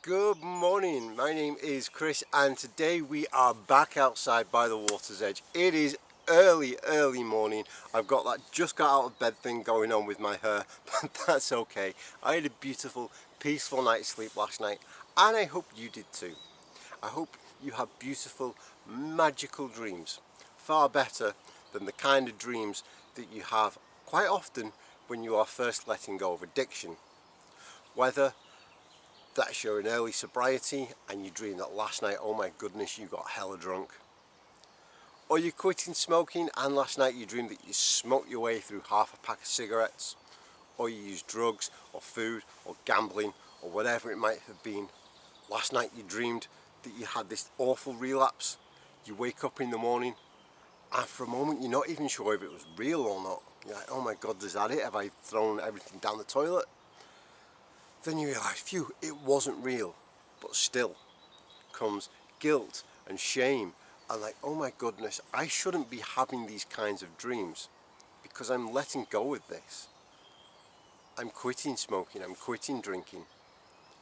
Good morning, my name is Chris and today we are back outside by the water's edge. It is early morning. I've got that just got out of bed thing going on with my hair, but that's okay. I had a beautiful, peaceful night's sleep last night and I hope you did too. I hope you have beautiful, magical dreams. Far better than the kind of dreams that you have quite often when you are first letting go of addiction. Whether that's you're in early sobriety and you dream that last night, oh my goodness, you got hella drunk. Or you're quitting smoking and last night you dreamed that you smoked your way through half a pack of cigarettes. Or you used drugs or food or gambling or whatever it might have been. Last night you dreamed that you had this awful relapse. You wake up in the morning and for a moment you're not even sure if it was real or not. You're like, oh my god, is that it? Have I thrown everything down the toilet? Then you realise, phew, it wasn't real. But still comes guilt and shame and like, oh my goodness, I shouldn't be having these kinds of dreams because I'm letting go of this. I'm quitting smoking, I'm quitting drinking,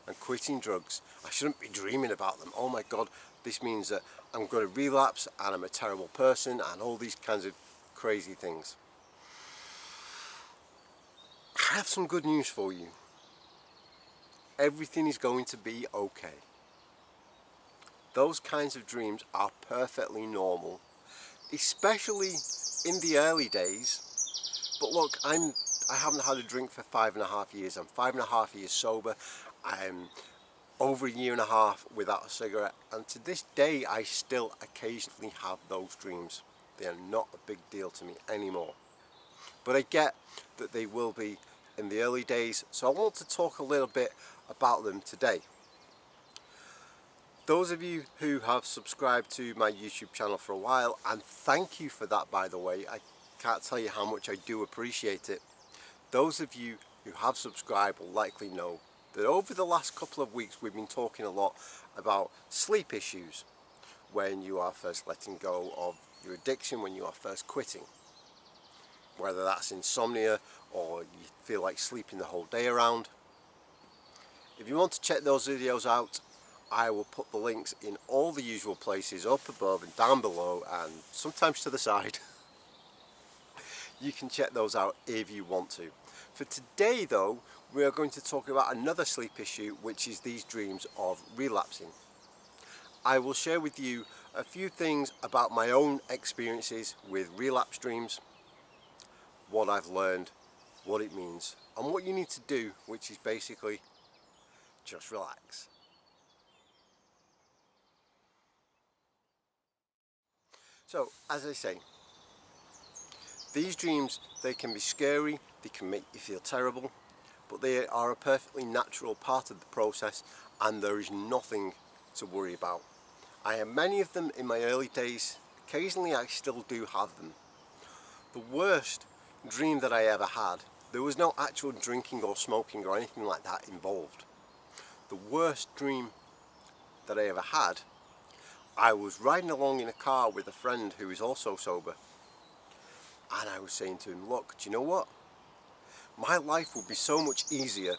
I'm quitting drugs. I shouldn't be dreaming about them. Oh my god, this means that I'm going to relapse and I'm a terrible person and all these kinds of crazy things. I have some good news for you. Everything is going to be okay. Those kinds of dreams are perfectly normal, especially in the early days. But look, I haven't had a drink for 5.5 years. I'm 5.5 years sober. I'm over a year and a half without a cigarette, and to this day I still occasionally have those dreams. They are not a big deal to me anymore. But I get that they will be in the early days, so I want to talk a little bit about them today. Those of you who have subscribed to my YouTube channel for a while, and thank you for that by the way, I can't tell you how much I do appreciate it. Those of you who have subscribed will likely know that over the last couple of weeks we've been talking a lot about sleep issues when you are first letting go of your addiction, when you are first quitting. Whether that's insomnia or you feel like sleeping the whole day around. If you want to check those videos out, I will put the links in all the usual places, up above and down below and sometimes to the side. You can check those out if you want to. For today though, we are going to talk about another sleep issue, which is these dreams of relapsing. I will share with you a few things about my own experiences with relapse dreams, what I've learned, what it means, and what you need to do, which is basically just relax. So, as I say, these dreams, they can be scary, they can make you feel terrible, but they are a perfectly natural part of the process and there is nothing to worry about. I had many of them in my early days, occasionally I still do have them. The worst dream that I ever had, there was no actual drinking or smoking or anything like that involved. The worst dream that I ever had, I was riding along in a car with a friend who is also sober, and I was saying to him, look, do you know what? My life would be so much easier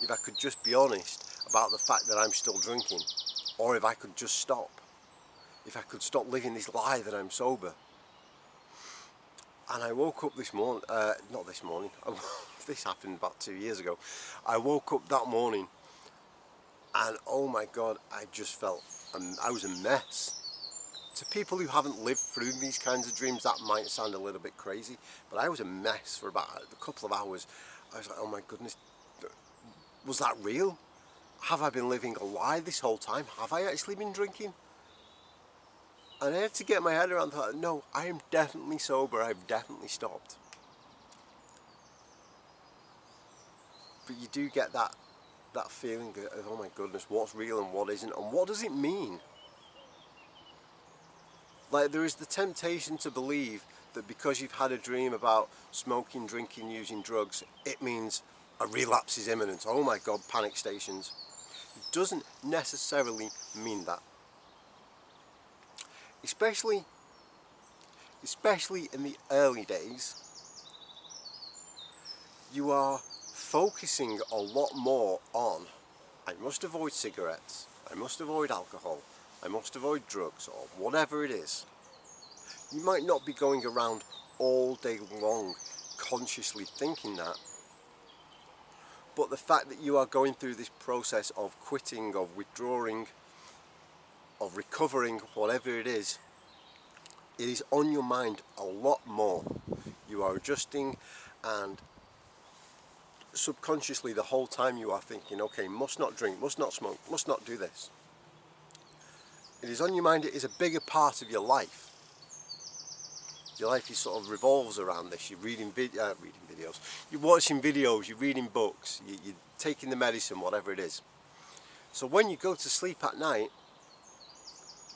if I could just be honest about the fact that I'm still drinking, or if I could just stop. If I could stop living this lie that I'm sober. And I woke up this morning, not this morning, this happened about 2 years ago. I woke up that morning and oh my god, I just felt, I was a mess. To people who haven't lived through these kinds of dreams, that might sound a little bit crazy, but I was a mess for about a couple of hours. I was like, oh my goodness, was that real? Have I been living a lie this whole time? Have I actually been drinking? And I had to get my head around that. No, I am definitely sober. I've definitely stopped. But you do get that feeling of, oh my goodness, what's real and what isn't, and what does it mean? Like, there is the temptation to believe that because you've had a dream about smoking, drinking, using drugs, it means a relapse is imminent. Oh my god, panic stations. It doesn't necessarily mean that. Especially in the early days, you are focusing a lot more on I must avoid cigarettes, I must avoid alcohol, I must avoid drugs, or whatever it is. You might not be going around all day long consciously thinking that, but the fact that you are going through this process of quitting, of withdrawing, of recovering, whatever it is on your mind a lot more. You are adjusting, and subconsciously the whole time you are thinking, okay, must not drink, must not smoke, must not do this. It is on your mind. It is a bigger part of your life. Your life is sort of revolves around this. You're reading videos, you're watching videos, you're reading books, you're taking the medicine, whatever it is. So when you go to sleep at night,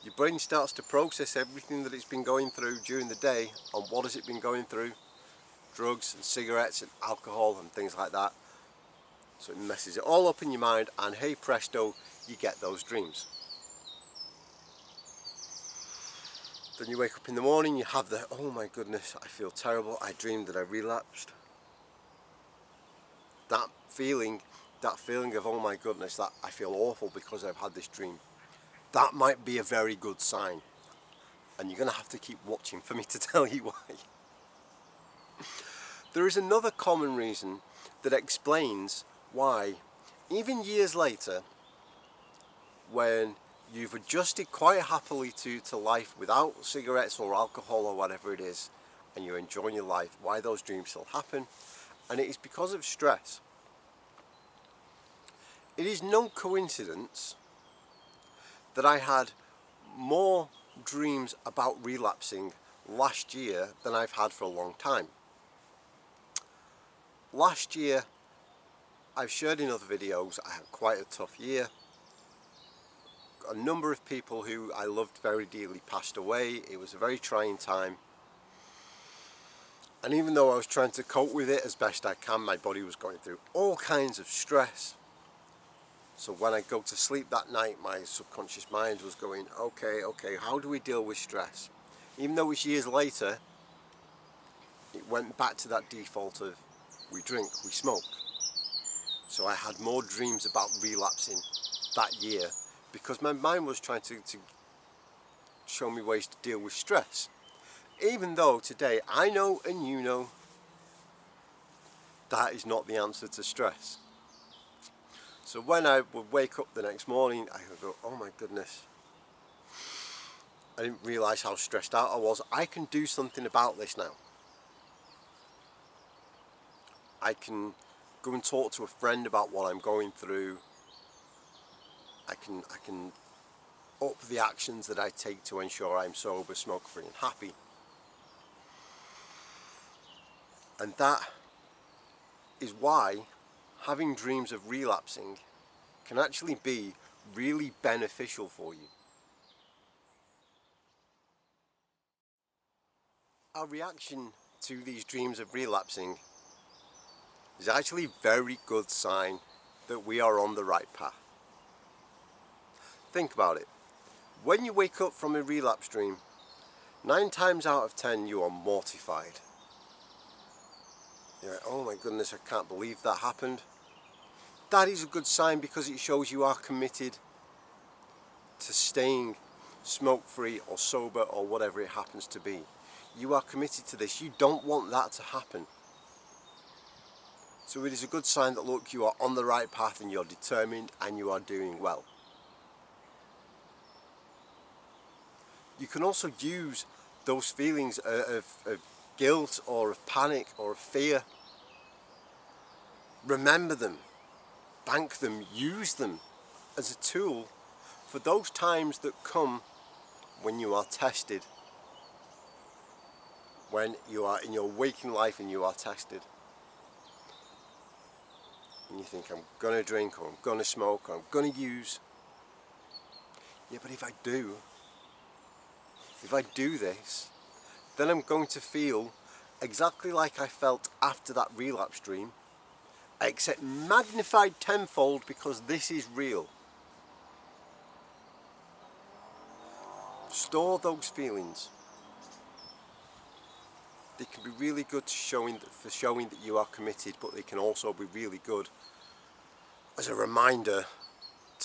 your brain starts to process everything that it's been going through during the day, and what has it been going through? Drugs and cigarettes and alcohol and things like that. So it messes it all up in your mind, and hey presto, you get those dreams. Then you wake up in the morning, you have the, oh my goodness, I feel terrible, I dreamed that I relapsed. That feeling of, oh my goodness, that I feel awful because I've had this dream. That might be a very good sign. And you're going to have to keep watching for me to tell you why. There is another common reason that explains why, even years later, when you've adjusted quite happily to life without cigarettes or alcohol or whatever it is, and you're enjoying your life, why those dreams still happen. And it is because of stress. It is no coincidence that I had more dreams about relapsing last year than I've had for a long time. Last year, I've shared in other videos, I had quite a tough year. A number of people who I loved very dearly passed away. It was a very trying time. And even though I was trying to cope with it as best I can, my body was going through all kinds of stress. So when I go to sleep that night, my subconscious mind was going, okay, how do we deal with stress? Even though it's years later, it went back to that default of we drink, we smoke. So I had more dreams about relapsing that year because my mind was trying to show me ways to deal with stress. Even though today I know and you know that is not the answer to stress. So when I would wake up the next morning, I would go, oh my goodness, I didn't realise how stressed out I was. I can do something about this now. I can go and talk to a friend about what I'm going through. I can up the actions that I take to ensure I'm sober, smoke-free and happy. And that is why having dreams of relapsing can actually be really beneficial for you. Our reaction to these dreams of relapsing is actually a very good sign that we are on the right path. Think about it. When you wake up from a relapse dream, 9 times out of 10 you are mortified. You're like, oh my goodness, I can't believe that happened. That is a good sign because it shows you are committed to staying smoke-free or sober or whatever it happens to be. You are committed to this. You don't want that to happen. So it is a good sign that, look, you are on the right path and you're determined and you are doing well. You can also use those feelings of guilt or of panic or of fear. Remember them, bank them, use them as a tool for those times that come when you are tested, when you are in your waking life and you are tested. And you think, I'm going to drink or I'm going to smoke or I'm going to use. Yeah, but if I do this, then I'm going to feel exactly like I felt after that relapse dream, except magnified tenfold because this is real. Store those feelings. They can be really good for showing that you are committed, but they can also be really good as a reminder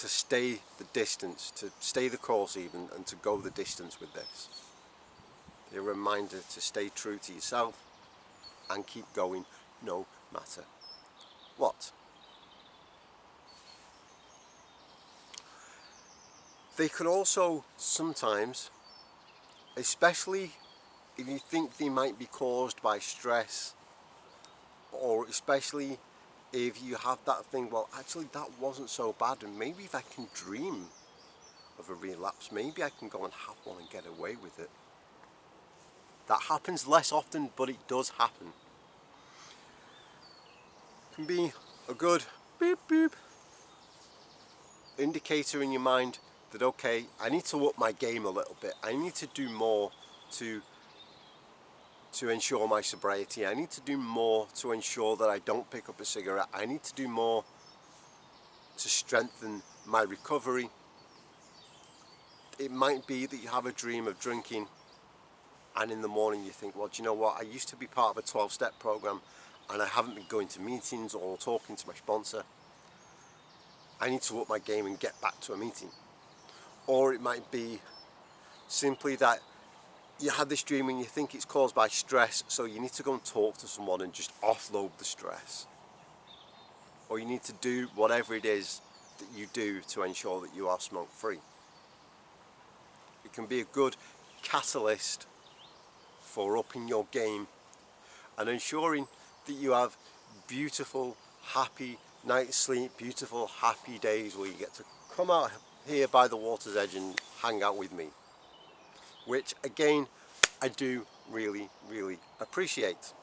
to stay the distance, to stay the course even, and to go the distance with this. A reminder to stay true to yourself and keep going no matter what. They can also sometimes, especially if you think they might be caused by stress, or especially if you have that thing, well actually that wasn't so bad, and maybe if I can dream of a relapse, maybe I can go and have one and get away with it. That happens less often, but it does happen. It can be a good beep beep indicator in your mind that, okay, I need to up my game a little bit. I need to do more to ensure my sobriety. I need to do more to ensure that I don't pick up a cigarette. I need to do more to strengthen my recovery. It might be that you have a dream of drinking, and in the morning you think, well, do you know what, I used to be part of a 12-step program and I haven't been going to meetings or talking to my sponsor. I need to up my game and get back to a meeting. Or it might be simply that you had this dream and you think it's caused by stress, so you need to go and talk to someone and just offload the stress. Or you need to do whatever it is that you do to ensure that you are smoke free. It can be a good catalyst for upping your game and ensuring that you have beautiful, happy night's sleep, beautiful, happy days where you get to come out here by the water's edge and hang out with me, which again I do really appreciate.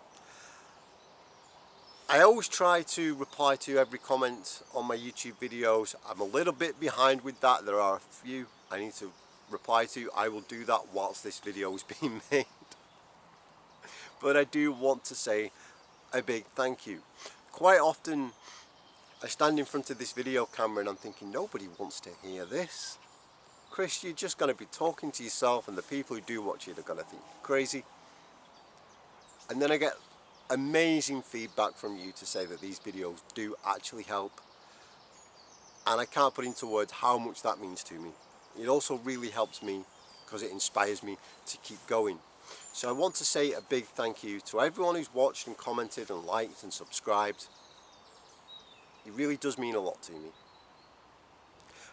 I always try to reply to every comment on my YouTube videos. I'm a little bit behind with that. There are a few I need to reply to. I will do that whilst this video is being made. But I do want to say a big thank you. Quite often I stand in front of this video camera and I'm thinking, nobody wants to hear this. Chris, you're just going to be talking to yourself, and the people who do watch it are going to think you're crazy. And then I get amazing feedback from you to say that these videos do actually help. And I can't put into words how much that means to me. It also really helps me because it inspires me to keep going. So I want to say a big thank you to everyone who's watched and commented and liked and subscribed. It really does mean a lot to me.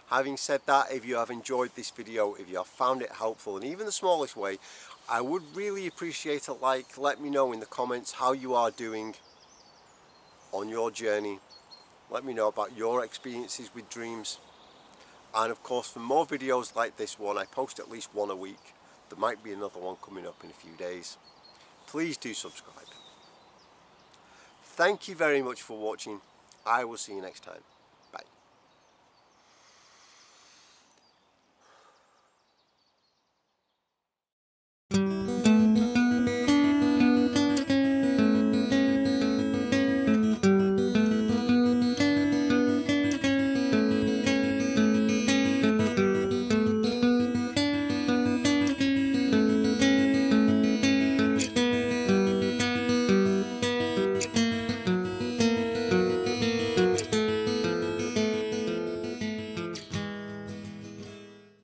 Having said that, if you have enjoyed this video, if you have found it helpful in even the smallest way, I would really appreciate a like. Let me know in the comments how you are doing on your journey. Let me know about your experiences with dreams. And of course, for more videos like this one, I post at least one a week. There might be another one coming up in a few days. Please do subscribe. Thank you very much for watching. I will see you next time.